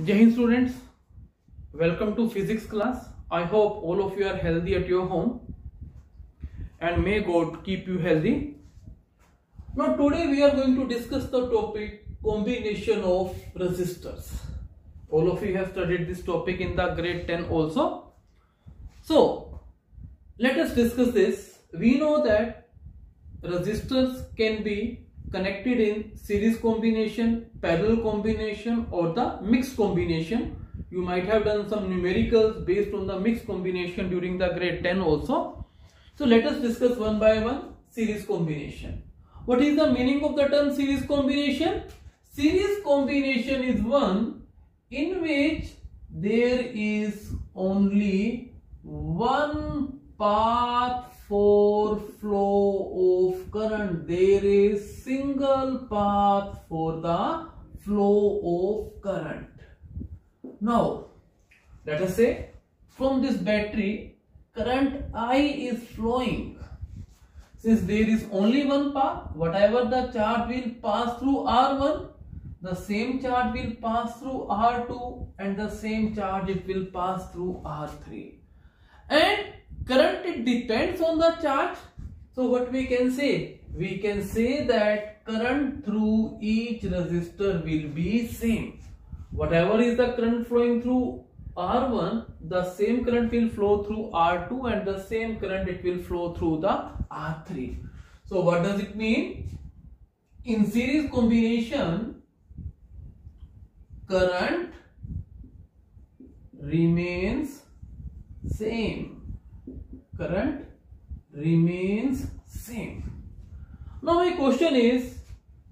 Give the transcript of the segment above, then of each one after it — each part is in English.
Jai Hind students, welcome to physics class. I hope all of you are healthy at your home and may God keep you healthy. Now today we are going to discuss the topic combination of resistors. All of you have studied this topic in the grade 10 also. So let us discuss this. We know that resistors can be connected in series combination, parallel combination or the mixed combination. You might have done some numericals based on the mixed combination during the grade 10 also. So let us discuss one by one series combination. What is the meaning of the term series combination? Series combination is one in which there is only one path for flow of current. There is single path for the flow of current. Now let us say from this battery current I is flowing. Since there is only one path, whatever the charge will pass through R1, the same charge will pass through R2 and the same charge it will pass through R3. And current, it depends on the charge. So what we can say? We can say that current through each resistor will be same. Whatever is the current flowing through R1, the same current will flow through R2 and the same current it will flow through the R3. So what does it mean? In series combination, current remains same. Current remains same. Now my question is,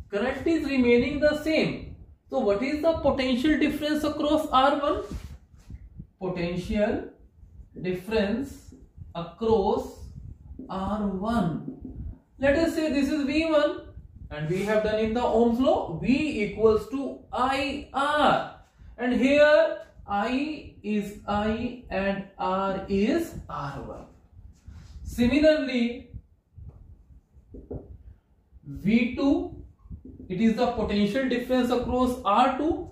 current is remaining the same. So what is the potential difference across R1? Potential difference across R1. Let us say this is V1 and we have done in the Ohm's law V equals to IR, and here I is I and R is R1. Similarly, V2, it is the potential difference across R2.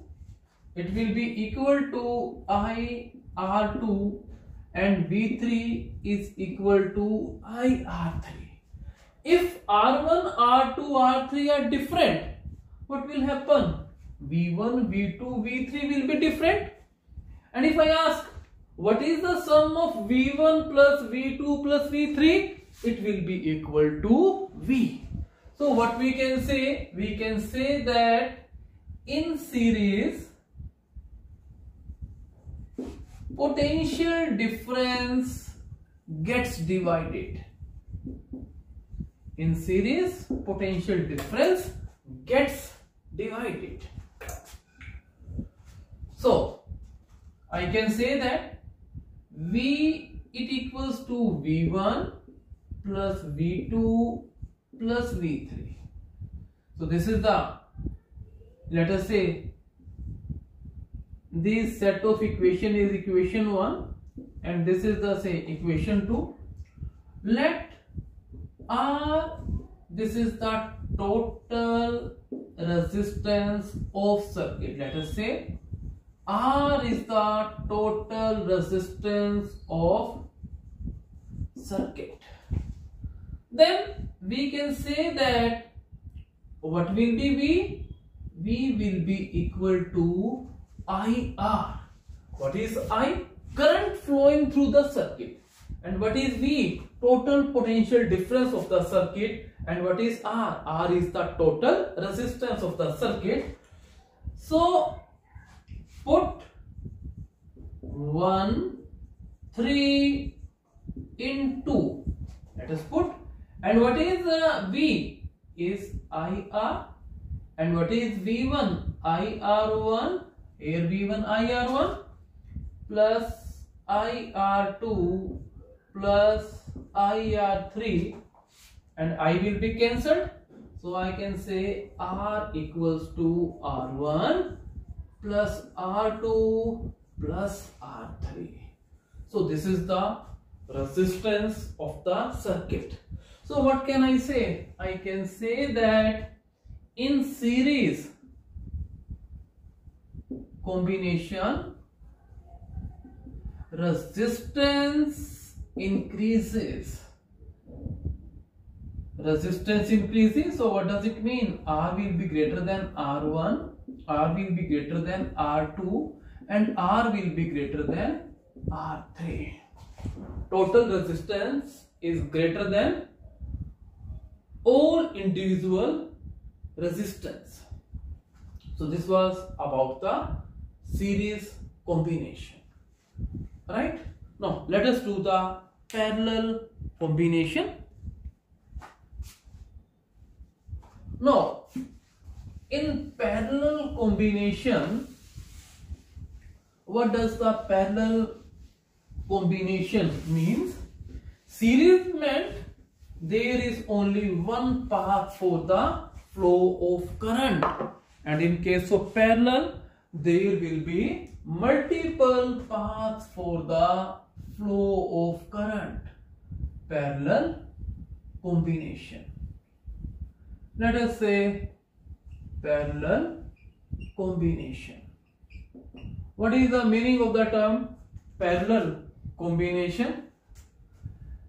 It will be equal to I R2 and V3 is equal to I R3. If R1, R2, R3 are different, what will happen? V1, V2, V3 will be different. And if I ask, what is the sum of V1 plus V2 plus V3? It will be equal to V. So what we can say? We can say that in series, potential difference gets divided. In series, potential difference gets divided. So I can say that V it equals to V1 plus V2 plus V3. So this is the, let us say, this set of equation is equation 1 and this is the say equation 2. Let R, this is the total resistance of circuit. Let us say R is the total resistance of circuit. Then we can say that what will be V? V will be equal to IR. What is I? Current flowing through the circuit. And what is V? Total potential difference of the circuit. And what is R? R is the total resistance of the circuit. So put 1, 3 in 2. Let us put. And what is V? Is IR. And what is V1? IR1. Here V1 IR1 plus IR2 plus IR3, and I will be cancelled. So I can say R equals to R1 plus R2 plus R3. So this is the resistance of the circuit. So what can I say? I can say that in series combination, resistance increases. Resistance increases, so what does it mean? R will be greater than R1, R will be greater than R2, and R will be greater than R3. Total resistance is greater than all individual resistance. So this was about the series combination, right? Now let us do the parallel combination. Now in parallel combination, what does the parallel combination means? Series meant there is only one path for the flow of current, and in case of parallel there will be multiple paths for the flow of current. Parallel combination. Let us say parallel combination. What is the meaning of the term parallel combination?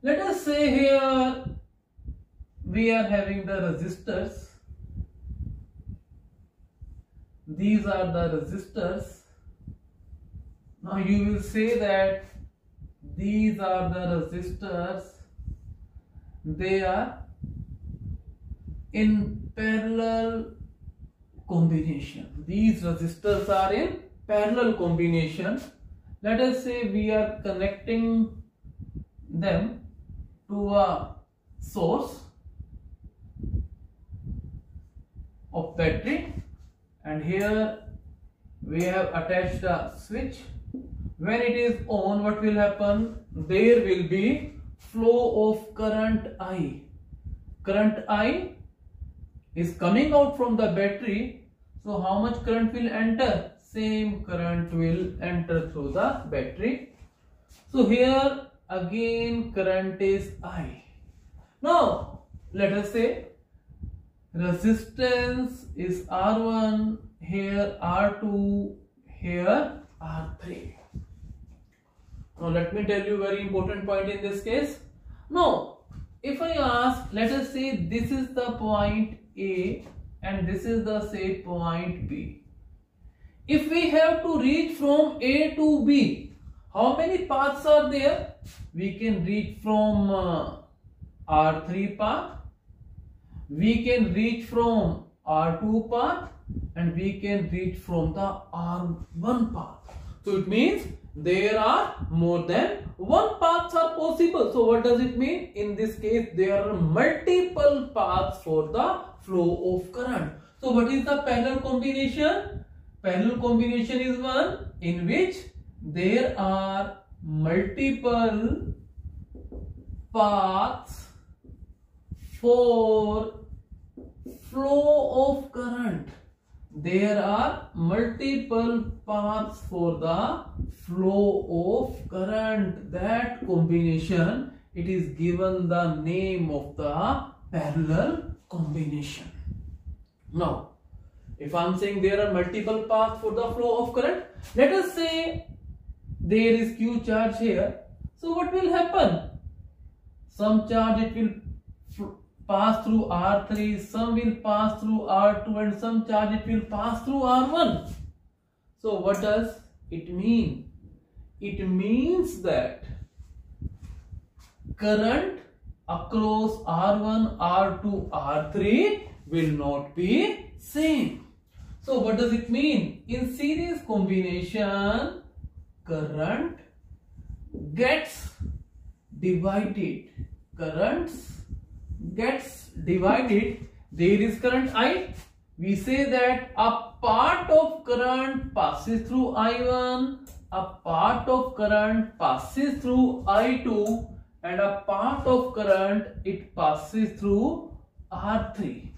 Let us say here we are having the resistors. These are the resistors. Now you will say that these are the resistors. They are in parallel combination. These resistors are in parallel combination. Let us say we are connecting them to a source of battery, and here we have attached a switch. When it is on, what will happen? There will be flow of current I. Current I is coming out from the battery. So how much current will enter? Same current will enter through the battery. So here again current is I. Now let us say resistance is R1, here R2, here R3. Now let me tell you very important point in this case. Now if I ask, let us say this is the point A and this is the say point B. If we have to reach from A to B, how many paths are there? We can reach from R3 path, we can reach from R2 path, and we can reach from the R1 path. So it means there are more than one paths are possible. So what does it mean? In this case there are multiple paths for the flow of current. So what is the parallel combination? Parallel combination is one in which there are multiple paths for flow of current. There are multiple paths for the flow of current. That combination, it is given the name of the parallel combination. Now if I am saying there are multiple paths for the flow of current, let us say there is Q charge here. So what will happen? Some charge it will pass through R3, some will pass through R2, and some charge it will pass through R1. So what does it mean? It means that current across R1, R2, R3 will not be same. So what does it mean? In series combination, current gets divided. Currents gets divided. There is current I. We say that a part of current passes through I1, a part of current passes through I2, and a part of current it passes through R3.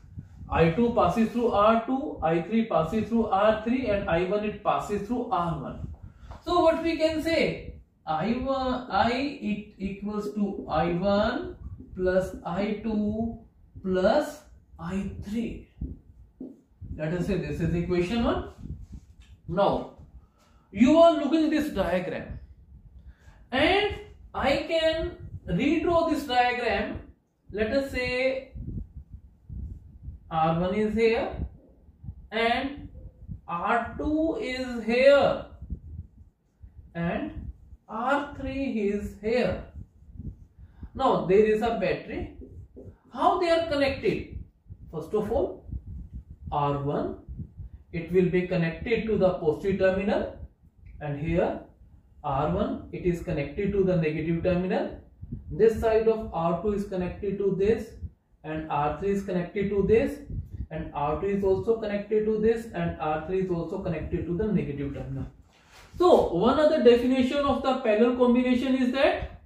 I2 passes through R2, I3 passes through R3, and I1 it passes through R1. So what we can say? I it equals to I1 plus I2 plus I3. Let us say this is equation 1. Now you are looking this diagram and I can redraw this diagram. Let us say R1 is here and R2 is here and R3 is here. Now there is a battery. How they are connected? First of all, R1, it will be connected to the positive terminal, and here R1, it is connected to the negative terminal. This side of R2 is connected to this, and R3 is connected to this, and R2 is also connected to this, and R3 is also connected to the negative terminal. So one other definition of the parallel combination is that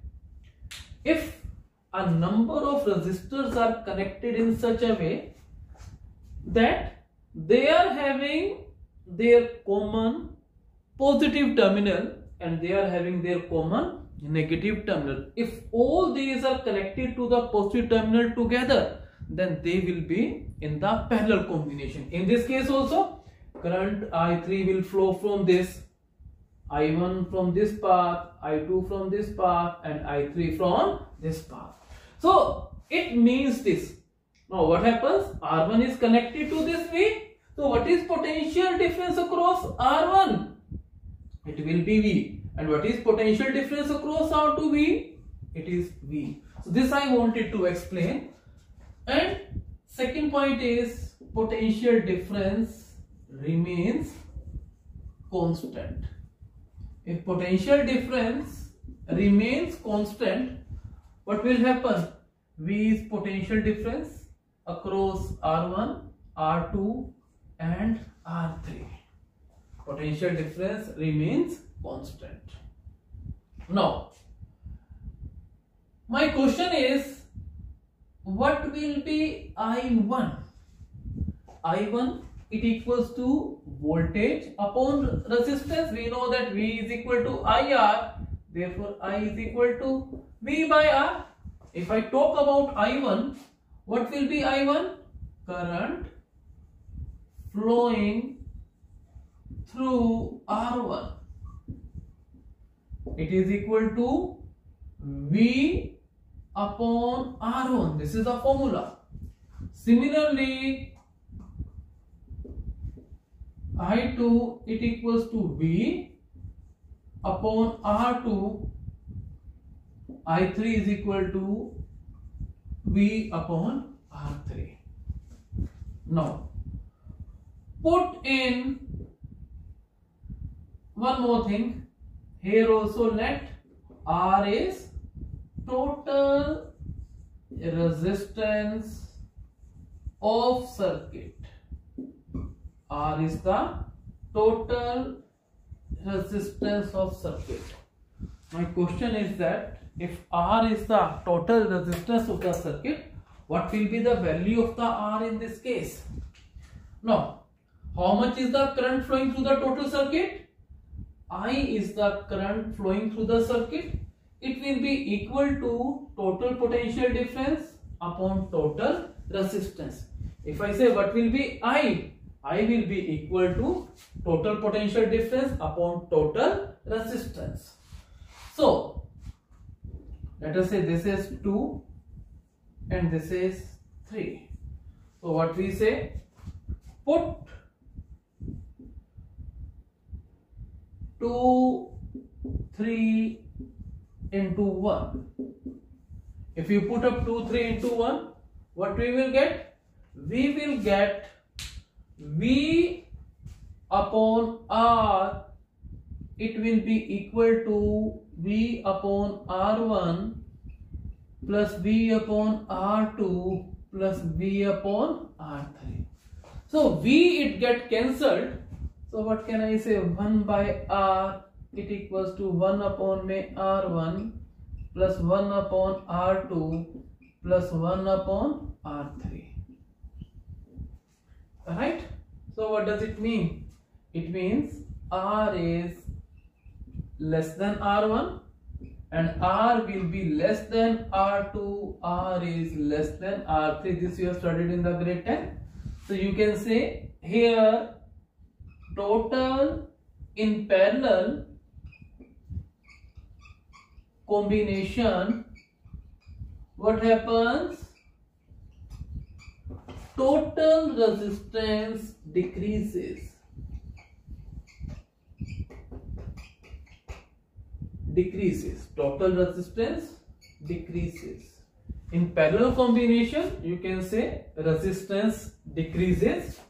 if a number of resistors are connected in such a way that they are having their common positive terminal and they are having their common negative terminal. If all these are connected to the positive terminal together, then they will be in the parallel combination. In this case also, current I3 will flow from this, I1 from this path, I2 from this path, and I3 from this path. So it means this. Now what happens? R1 is connected to this V. So what is potential difference across R1? It will be V. And what is potential difference across R2 V? It is V. So this I wanted to explain. And second point is potential difference remains constant. If potential difference remains constant, what will happen? V is potential difference across R1, R2 and R3. Potential difference remains constant. Now, my question is, what will be I1? I1, it equals to voltage upon resistance. We know that V is equal to IR, therefore I is equal to V by R. If I talk about I1, what will be I1? Current flowing through R1. It is equal to V upon R1. This is the formula. Similarly, I2, it equals to V upon R2. I3 is equal to V upon R3. Now, put in one more thing. Here also let R is total resistance of circuit. R is the total resistance of circuit. My question is that if R is the total resistance of the circuit, what will be the value of the R in this case? Now, how much is the current flowing through the total circuit? I is the current flowing through the circuit. It will be equal to total potential difference upon total resistance. If I say what will be I will be equal to total potential difference upon total resistance. So, let us say this is 2 and this is 3. So, what we say? Put 2, 3 into 1. If you put up 2, 3 into 1, what we will get? We will get V upon R. It will be equal to V upon R1 plus V upon R2 plus V upon R3. So V it get cancelled. So what can I say? 1 by R, it equals to 1 upon R1 plus 1 upon R2 plus 1 upon R3. Alright? So what does it mean? It means R is less than R1 and R will be less than R2, R is less than R3. This you have studied in the grade 10. So you can say here total in parallel combination, what happens? Total resistance decreases. Total resistance decreases. In parallel combination, you can say resistance decreases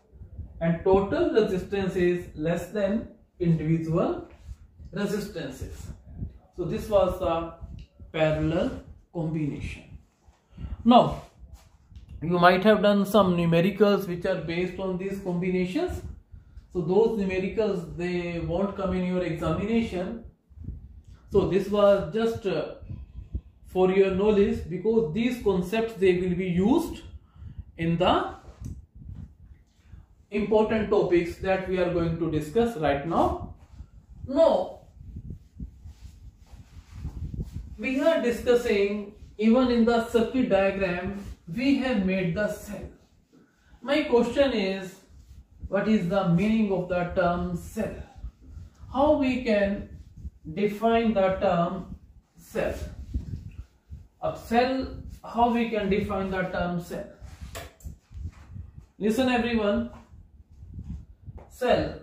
and total resistance is less than individual resistances. So this was the parallel combination. Now, you might have done some numericals which are based on these combinations. So those numericals, they won't come in your examination. So this was just for your knowledge, because these concepts, they will be used in the important topics that we are going to discuss right now. Now, we are discussing, even in the circuit diagram, we have made the cell. My question is, what is the meaning of the term cell? How we can define the term cell? A cell, how we can define the term cell? Listen everyone. Cell,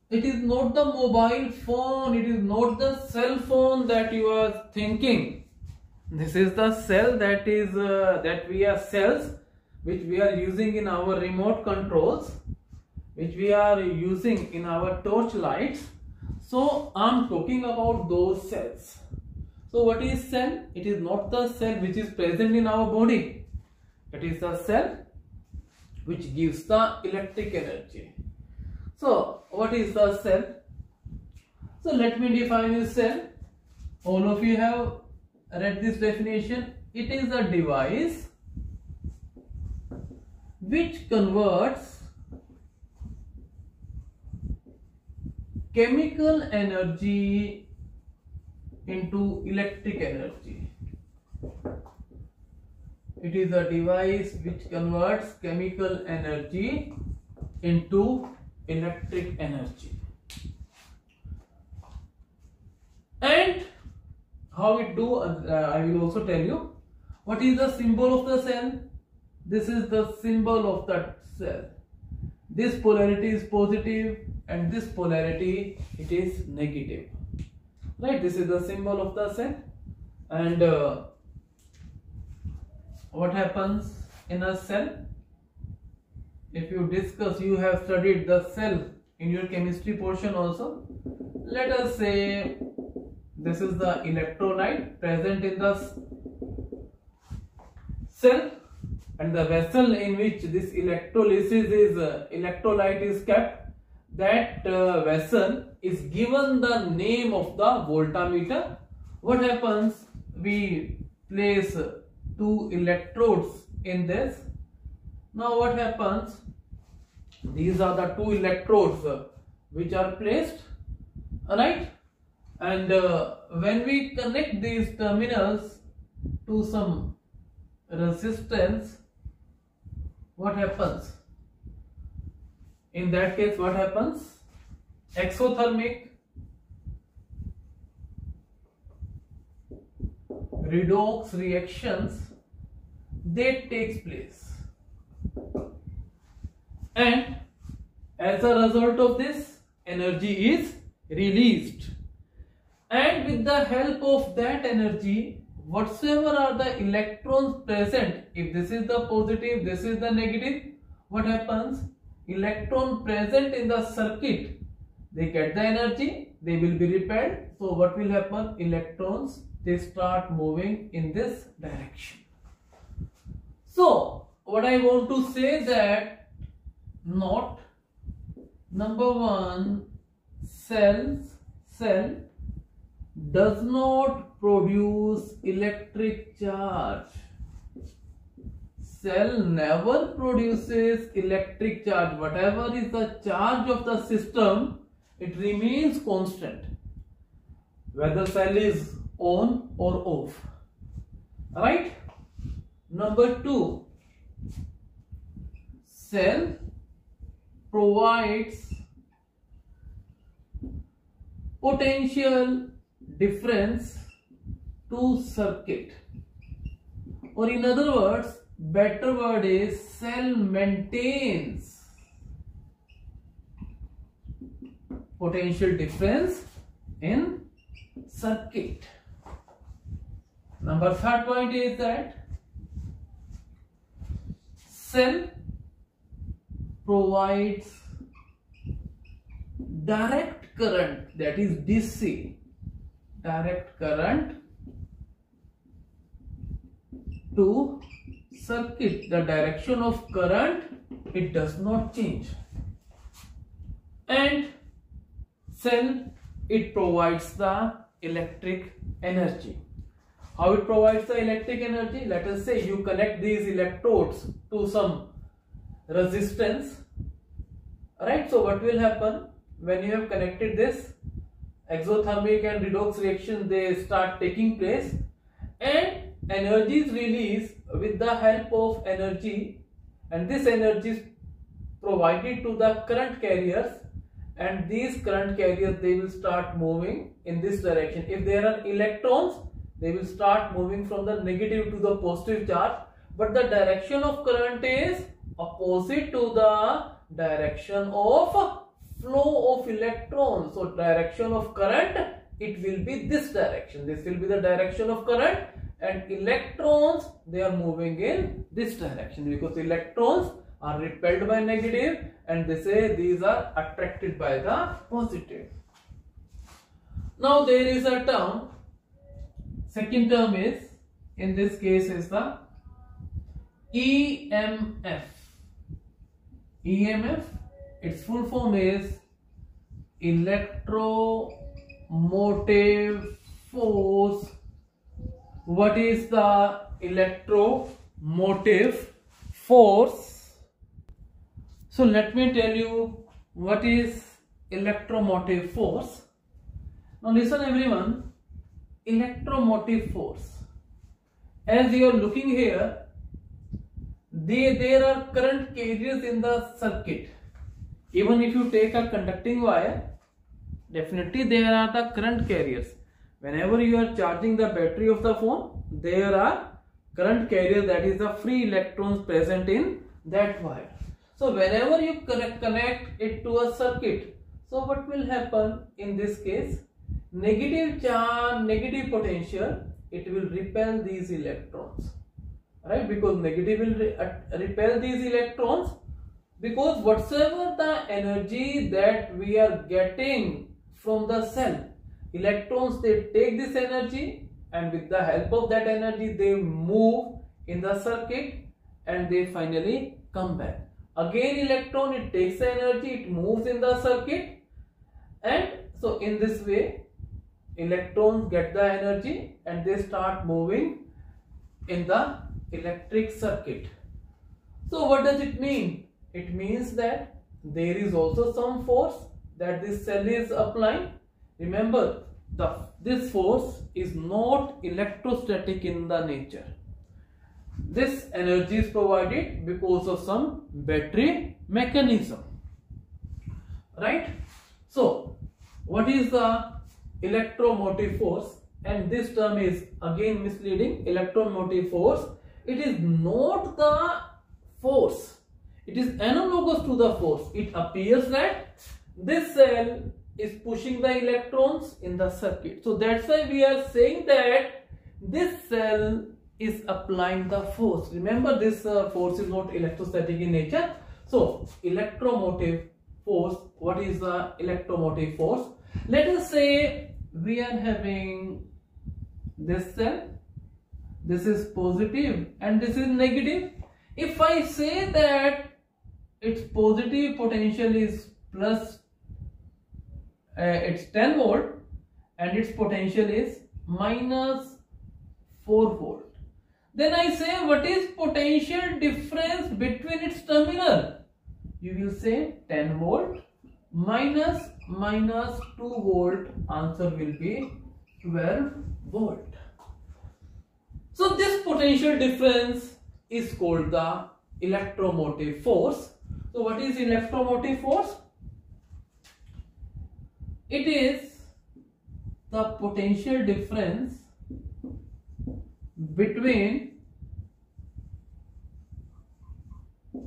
it is not the mobile phone, it is not the cell phone that you are thinking. This is the cell that is that we are cells which we are using in our remote controls, which we are using in our torch lights. So I am talking about those cells. So what is cell? It is not the cell which is present in our body. It is the cell which gives the electric energy. So what is the cell? So let me define a cell. All of you have read this definition. It is a device which converts chemical energy into electric energy. It is a device which converts chemical energy into electric energy. And how it do, I will also tell you. What is the symbol of the cell? This is the symbol of the cell. This polarity is positive and this polarity, it is negative. Right, this is the symbol of the cell. And what happens in a cell? If you discuss, you have studied the cell in your chemistry portion also. Let us say this is the electrolyte present in the cell, and the vessel in which this electrolysis is electrolyte is kept. That vessel is given the name of the voltmeter. What happens? We place two electrodes in this. Now what happens? These are the two electrodes which are placed, alright? And when we connect these terminals to some resistance, what happens? In that case, what happens? Exothermic, redox reactions, they takes place, and as a result of this, energy is released, and with the help of that energy, whatsoever are the electrons present, if this is the positive, this is the negative, what happens? Electron present in the circuit, they get the energy, they will be repelled. So what will happen? Electrons, they start moving in this direction. So what I want to say that, not number one, cell does not produce electric charge. Cell never produces electric charge. Whatever is the charge of the system, it remains constant, whether cell is on or off. Alright? Number two, cell provides potential difference to circuit, or in other words, better word is cell maintains potential difference in circuit. Number third point is that cell provides direct current, that is DC, direct current to circuit. The direction of current, it does not change. And cell, it provides the electric energy. How it provides the electric energy? Let us say you connect these electrodes to some resistance, right? So what will happen when you have connected this? Exothermic and redox reaction, they start taking place, and energy is released with the help of energy, and this energy is provided to the current carriers, and these current carriers, they will start moving in this direction. If there are electrons, they will start moving from the negative to the positive charge, but the direction of current is opposite to the direction of flow of electrons. So direction of current, it will be this direction. This will be the direction of current, and electrons, they are moving in this direction, because electrons are repelled by negative and they say these are attracted by the positive. Now there is a term, second term is, in this case, is the EMF. EMF, its full form is electromotive force. What is the electromotive force? So let me tell you what is electromotive force. Now listen everyone, electromotive force, as you are looking here, there are current carriers in the circuit. Even if you take a conducting wire, definitely there are the current carriers. Whenever you are charging the battery of the phone, there are current carriers, that is the free electrons present in that wire. So whenever you connect it to a circuit, so what will happen in this case? Negative charge, negative potential, it will repel these electrons, right? Because negative will repel these electrons, because whatsoever the energy that we are getting from the cell, electrons, they take this energy, and with the help of that energy they move in the circuit, and they finally come back. Again electron, it takes the energy, it moves in the circuit, and so in this way electrons get the energy and they start moving in the electric circuit. So what does it mean? It means that there is also some force that this cell is applying. Remember, this force is not electrostatic in the nature. This energy is provided because of some battery mechanism, right? So what is the electromotive force? And this term is again misleading. Electromotive force, it is not the force, it is analogous to the force. It appears that this cell is pushing the electrons in the circuit. So that's why we are saying that this cell is applying the force. Remember, this force is not electrostatic in nature. So electromotive force, what is the electromotive force? Let us say we are having this cell, this is positive and this is negative. If I say that its positive potential is plus, it's 10 volt and its potential is minus 4 volt, then I say what is potential difference between its terminal? You will say 10 volt minus 2 volt, answer will be 12 volt. So this potential difference is called the electromotive force. So what is electromotive force? It is the potential difference between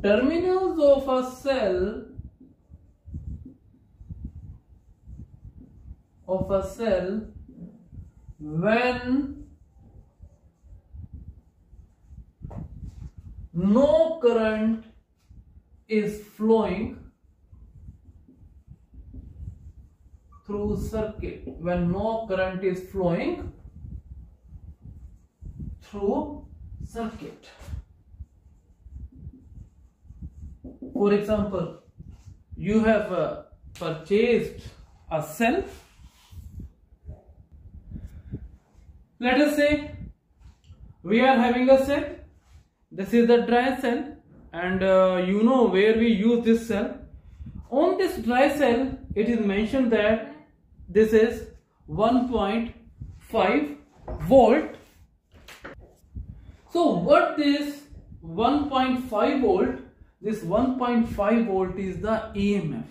terminals of a cell when no current is flowing through circuit, when no current is flowing through circuit. For example, you have purchased a cell. Let us say we are having a cell. This is the dry cell, and you know where we use this cell. On this dry cell, it is mentioned that this is 1.5 volt. So what this 1.5 volt? This 1.5 volt is the EMF.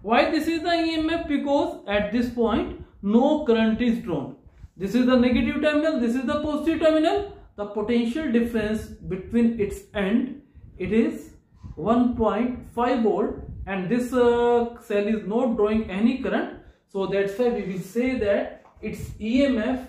Why this is the EMF? Because at this point no current is drawn. This is the negative terminal, this is the positive terminal. The potential difference between its end, it is 1.5 volt, and this cell is not drawing any current. So that's why we will say that its EMF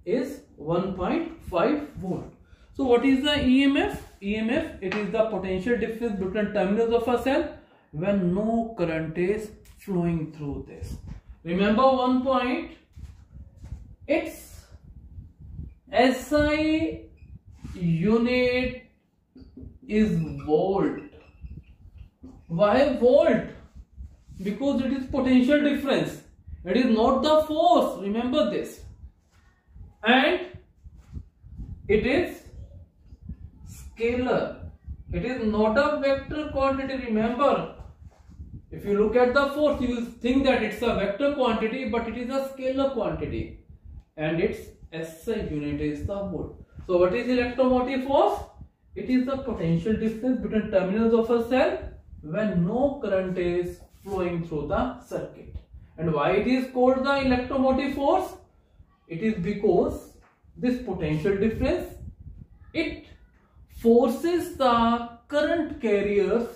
is 1.5 volt. So what is the EMF? EMF, it is the potential difference between terminals of a cell when no current is flowing through this. Remember one point, its SI unit is volt. Why volt? Because it is potential difference. It is not the force. Remember this. And it is scalar. It is not a vector quantity. Remember, if you look at the force, you will think that it's a vector quantity, but it is a scalar quantity, and its SI unit is the volt. So what is electromotive force? It is the potential difference between terminals of a cell when no current is flowing through the circuit. And why it is called the electromotive force? It is because this potential difference, it forces the current carriers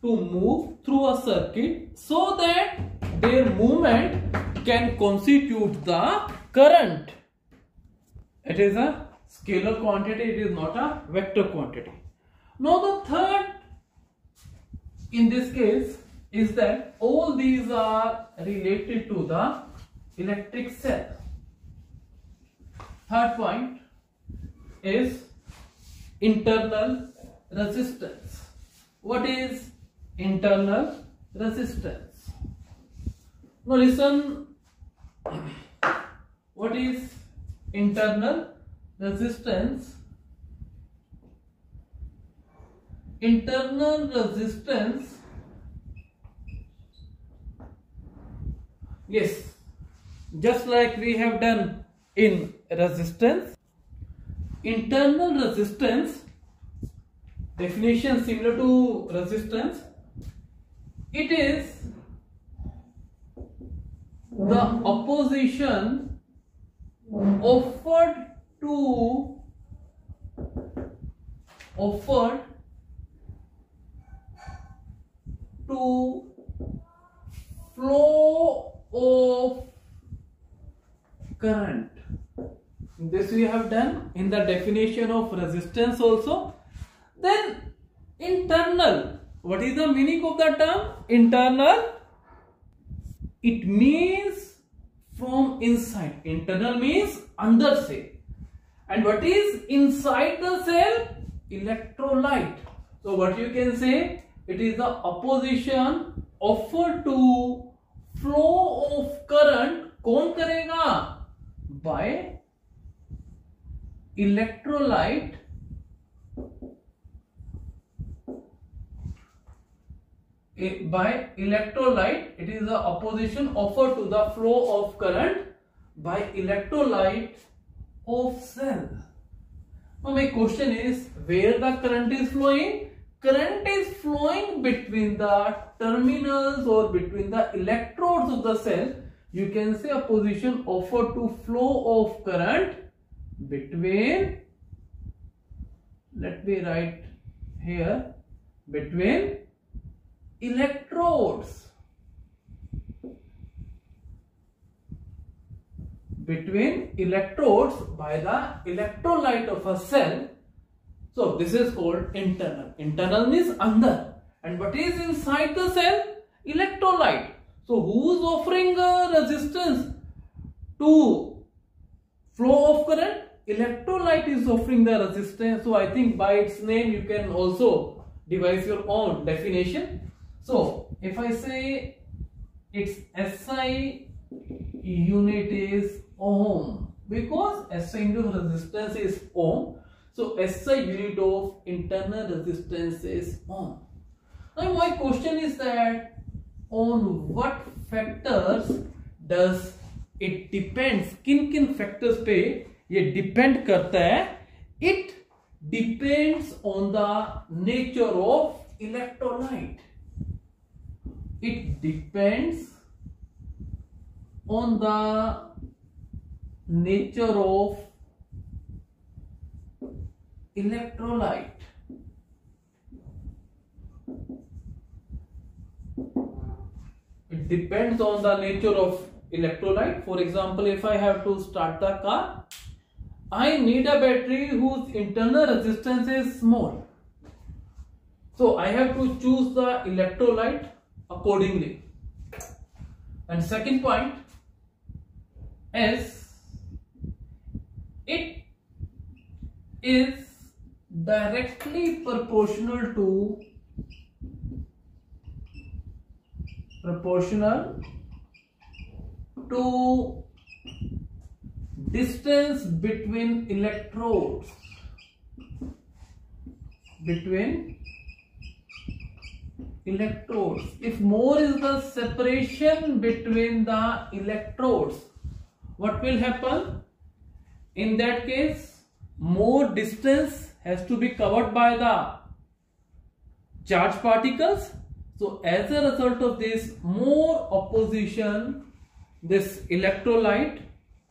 to move through a circuit so that their movement can constitute the current. It is a scalar quantity, it is not a vector quantity. Now the third in this case is that all these are related to the electric cell. Third point is internal resistance. What is internal resistance? Now listen, what is internal resistance? Internal resistance, yes, just like we have done in resistance, internal resistance, definition similar to resistance, it is the opposition offered to flow of current. This we have done in the definition of resistance also. Then internal, what is the meaning of the term internal? It means from inside. Internal means under cell. And what is inside the cell? Electrolyte. So what you can say, it is the opposition offered to flow of current. कौन करेगा? By electrolyte it is the opposition offered to the flow of current by electrolyte of cell. Now my question is, where the current is flowing? Current is flowing between the terminals or between the electrodes of the cell You can say a position offered to flow of current between, let me write here, between electrodes. Between electrodes by the electrolyte of a cell. So this is called internal. Internal means under. And what is inside the cell? Electrolyte. So who is offering a resistance to flow of current? Electrolyte is offering the resistance. So I think by its name you can also devise your own definition. So if I say its SI unit is ohm, because SI unit of resistance is ohm. So SI unit of internal resistance is ohm. Now my question is that on what factors does it depends? किन factors पे ये depend करता है? It depends on the nature of electrolyte. It depends on the nature of electrolyte. It depends on the nature of electrolyte. For example, if I have to start the car, I need a battery whose internal resistance is small. So I have to choose the electrolyte accordingly. And second point is it is directly proportional to distance between electrodes. If more is the separation between the electrodes, what will happen? In that case, more distance has to be covered by the charged particles. So as a result of this, more opposition this electrolyte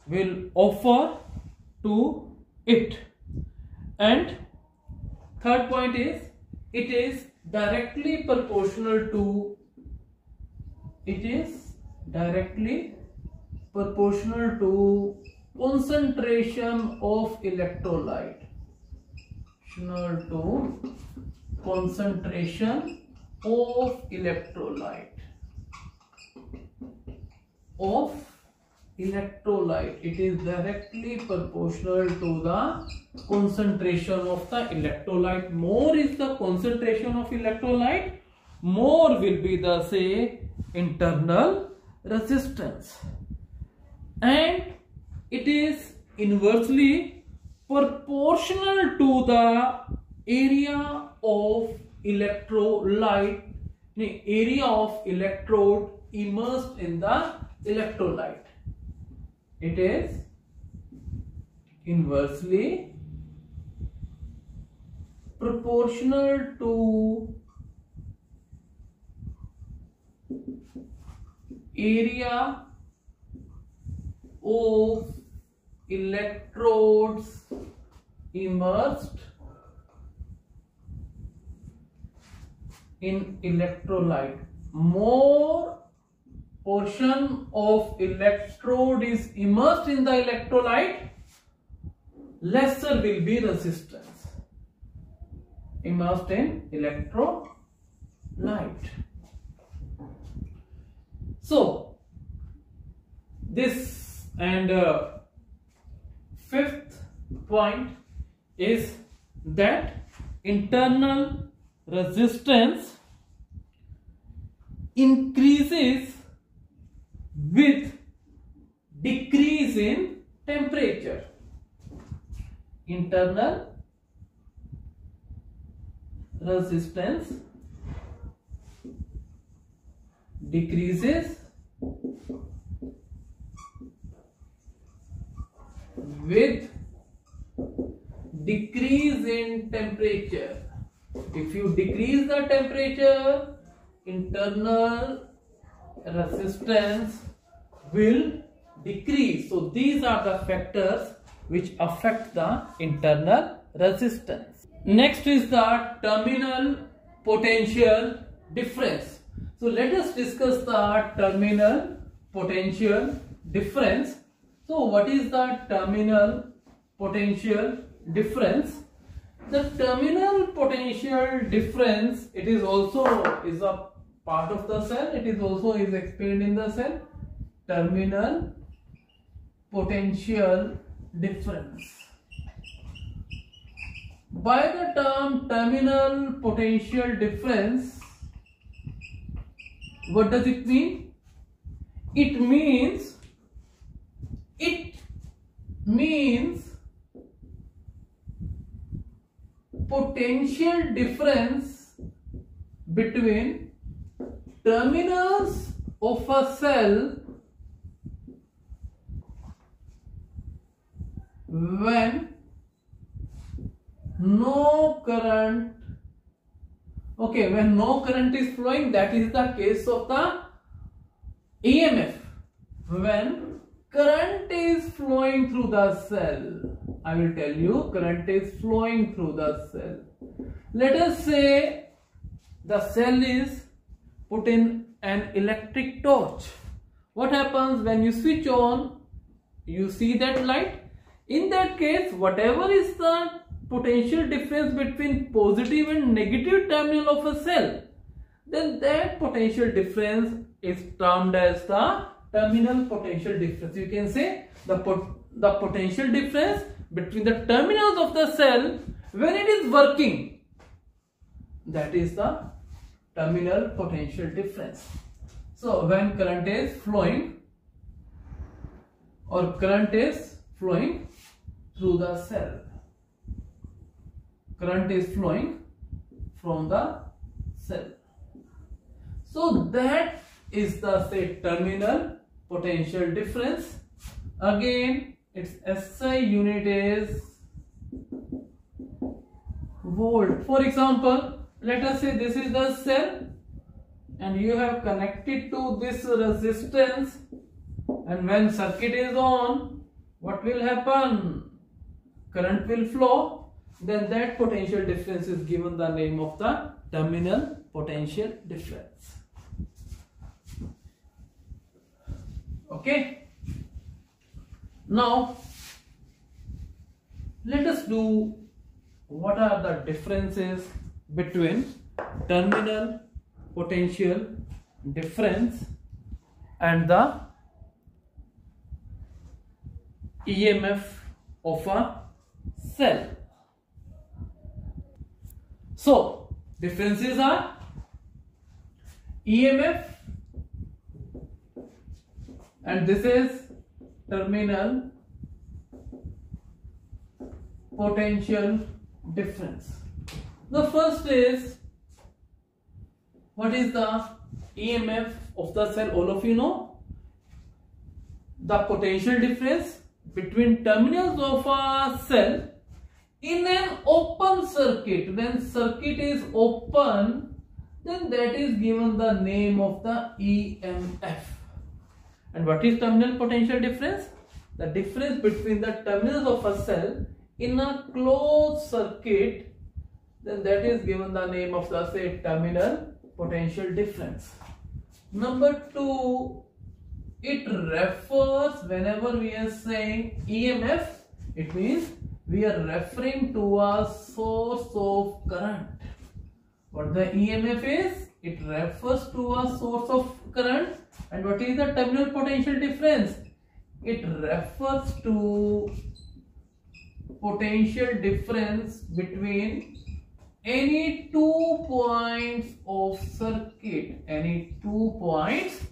will offer to it. And third point is it is directly proportional to concentration of electrolyte. It is directly proportional to the concentration of the electrolyte. More is the concentration of electrolyte, more will be the, say, internal resistance. And it is inversely proportional to the area of electrolyte, area of electrode immersed in the electrolyte. It is inversely proportional to area of electrodes immersed in electrolyte. More portion of electrode is immersed in the electrolyte, lesser will be resistance immersed in electrolyte. So this, and fifth point is that internal resistance increases with decrease in temperature. Internal resistance decreases with decrease in temperature. If you decrease the temperature, internal resistance will decrease. So these are the factors which affect the internal resistance. Next is the terminal potential difference. So let us discuss the terminal potential difference. So what is the terminal potential difference? The terminal potential difference, it is also is a part of the cell. It is also explained in the cell. Terminal potential difference. By the term terminal potential difference, what does it mean? It means potential difference between terminals of a cell when no current, when no current is flowing. That is the case of the EMF. When current is flowing through the cell, I will tell you, current is flowing through the cell. Let us say the cell is put in an electric torch. What happens when you switch on? You see that light. In that case, whatever is the potential difference between positive and negative terminal of a cell, then that potential difference is termed as the terminal potential difference. You can say the potential difference between the terminals of the cell when it is working, that is the terminal potential difference. So when current is flowing or current is flowing through the cell, current is flowing from the cell. So that is the terminal potential difference. Again, its SI unit is volt. For example, let us say this is the cell and you have connected to this resistance, and when circuit is on, what will happen? Current will flow. Then that potential difference is given the name of the terminal potential difference. Okay. Now let us do what are the differences between terminal potential difference and the EMF of a cell. So differences are EMF, and this is terminal potential difference. The first is, what is the EMF of the cell? All of you know. The potential difference between terminals of a cell in an open circuit. When circuit is open, then that is given the name of the EMF. And what is terminal potential difference? The difference between the terminals of a cell in a closed circuit, then that is given the name of the terminal potential difference. Number two, it refers, whenever we are saying EMF, it means we are referring to a source of current. What the EMF is? It refers to a source of current. And what is the terminal potential difference? It refers to potential difference between any 2 points of circuit. Any 2 points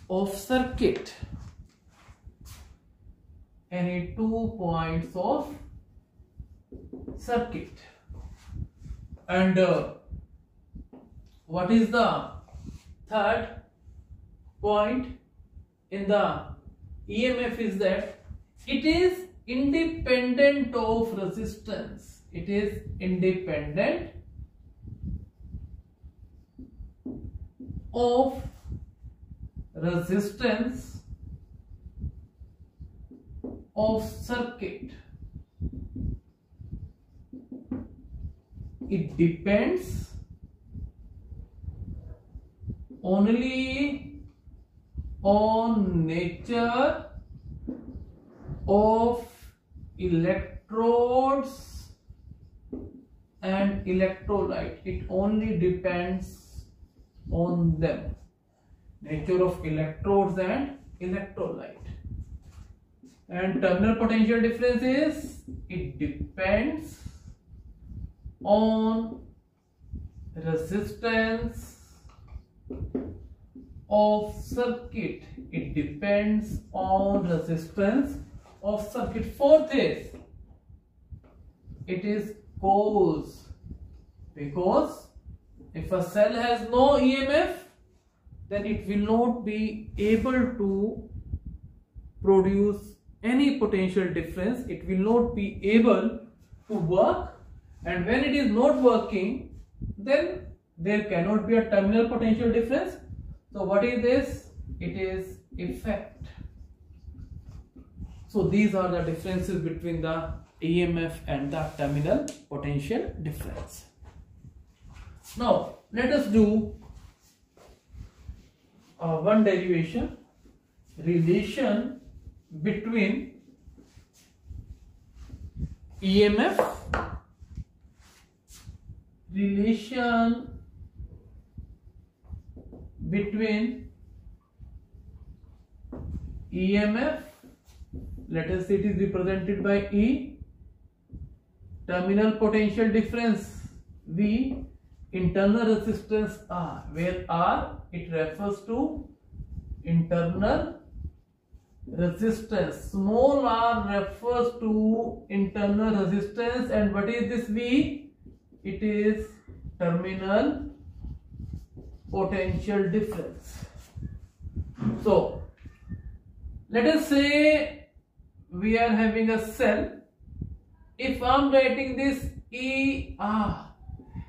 of circuit. Any 2 points of circuit. And what is the third point in the EMF is that it is independent of resistance. It is independent of resistance of circuit, it depends only on nature of electrodes and electrolyte. It only depends on them, nature of electrodes and electrolyte. And terminal potential difference is, it depends on resistance of circuit. It depends on resistance of circuit. Fourth is, it is cause, because if a cell has no EMF, then it will not be able to produce any potential difference. It will not be able to work, and when it is not working, then there cannot be a terminal potential difference. So what is this? It is effect. So these are the differences between the EMF and the terminal potential difference. Now let us do one derivation, relation between EMF, relation between EMF, let us say it is represented by E, terminal potential difference V, internal resistance R, where R, it refers to internal resistance, small r refers to internal resistance, and what is this V? It is terminal potential difference. So let us say we are having a cell. If I am writing this ER,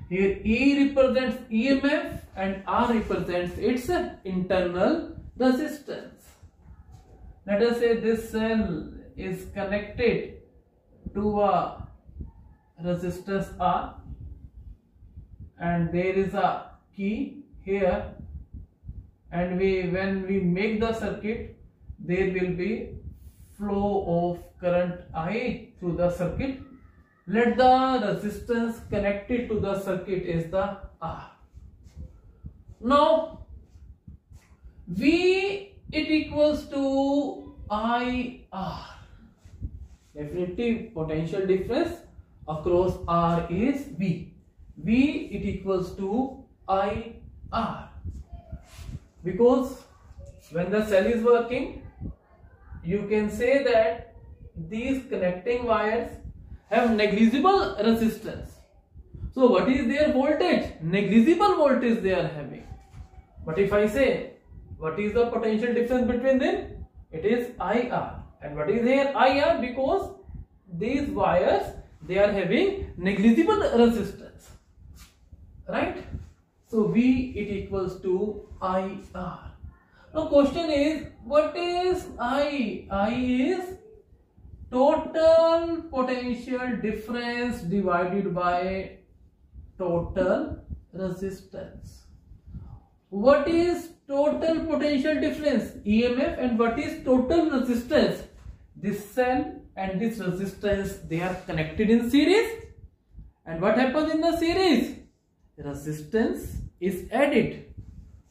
here E represents EMF and R represents its internal resistance. Let us say this cell is connected to a resistance R, and there is a key here, and when we make the circuit, there will be flow of current I through the circuit. Let the resistance connected to the circuit is the R. Now V, it equals to IR. Definitive potential difference across R is V. V, it equals to IR, because when the cell is working, you can say that these connecting wires have negligible resistance. So what is their voltage? Negligible voltage they are having. But if I say what is the potential difference between them? It is IR. And what is here? IR, because these wires, they are having negligible resistance, right? So V, it equals to IR. Now question is, what is I? I is total potential difference divided by total resistance. What is total potential difference? EMF. And what is total resistance? This cell and this resistance, they are connected in series. And what happens in the series? Resistance is added.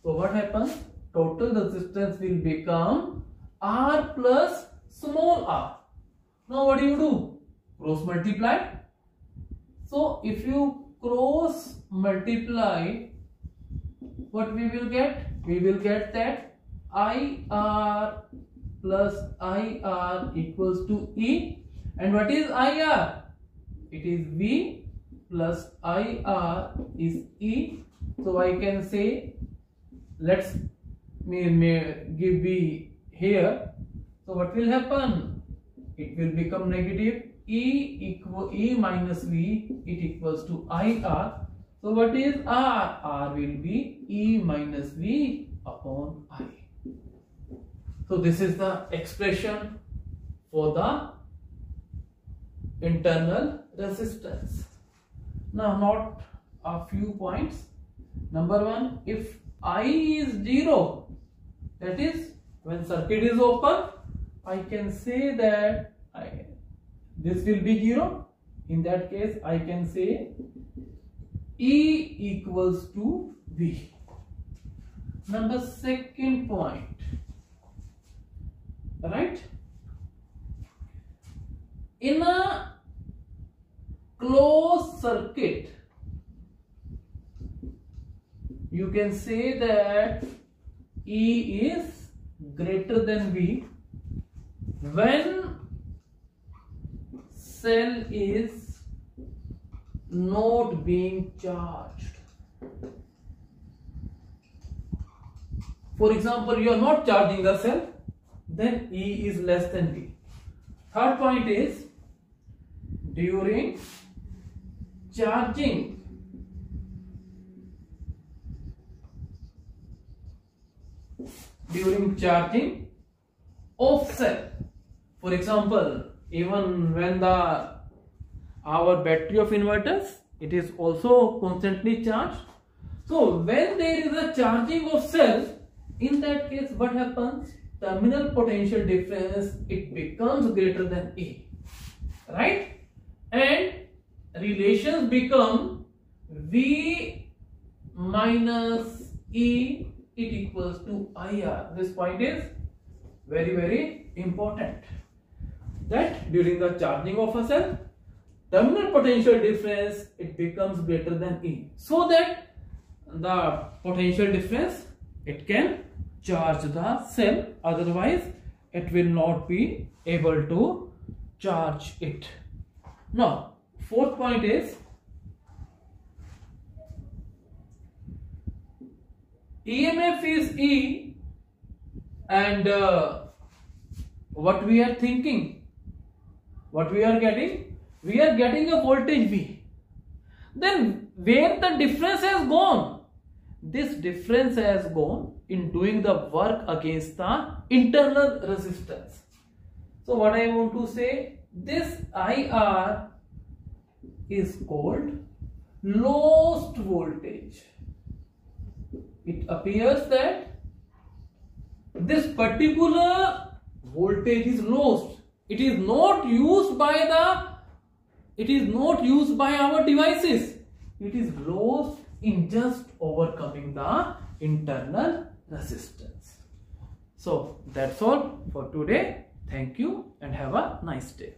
So what happens? Total resistance will become R plus small r. Now what do you do? Cross multiply. So if you cross multiply, what we will get? We will get that IR plus IR equals to E. And what is IR? It is V plus IR is E. So I can say, let's give V here. So what will happen? It will become negative. E minus V, it equals to IR. So what is R? R will be E minus V upon I. So this is the expression for the internal resistance. Now note a few points. Number one, if I is 0, that is when circuit is open, I can say that this will be 0. In that case, I can say E equals to V. Number second point, right? In a closed circuit, you can say that E is greater than V when cell is not being charged. For example, you are not charging the cell, then E is less than V. Third point is during charging of cell. For example, even when our battery of inverters, it is also constantly charged. So when there is a charging of cell, in that case what happens? Terminal potential difference, it becomes greater than E, right? And relations become V minus E, it equals to IR. This point is very, very important, that during the charging of a cell, terminal potential difference, it becomes greater than E, so that the potential difference, it can charge the cell, otherwise it will not be able to charge it. Now fourth point is EMF is E, and what we are thinking, what we are getting? We are getting a voltage V. Then where the difference has gone? This difference has gone in doing the work against the internal resistance. So what I want to say, this IR is called lost voltage. It appears that this particular voltage is lost. It is not used by our devices. It is lost in just overcoming the internal resistance. So that's all for today. Thank you and have a nice day.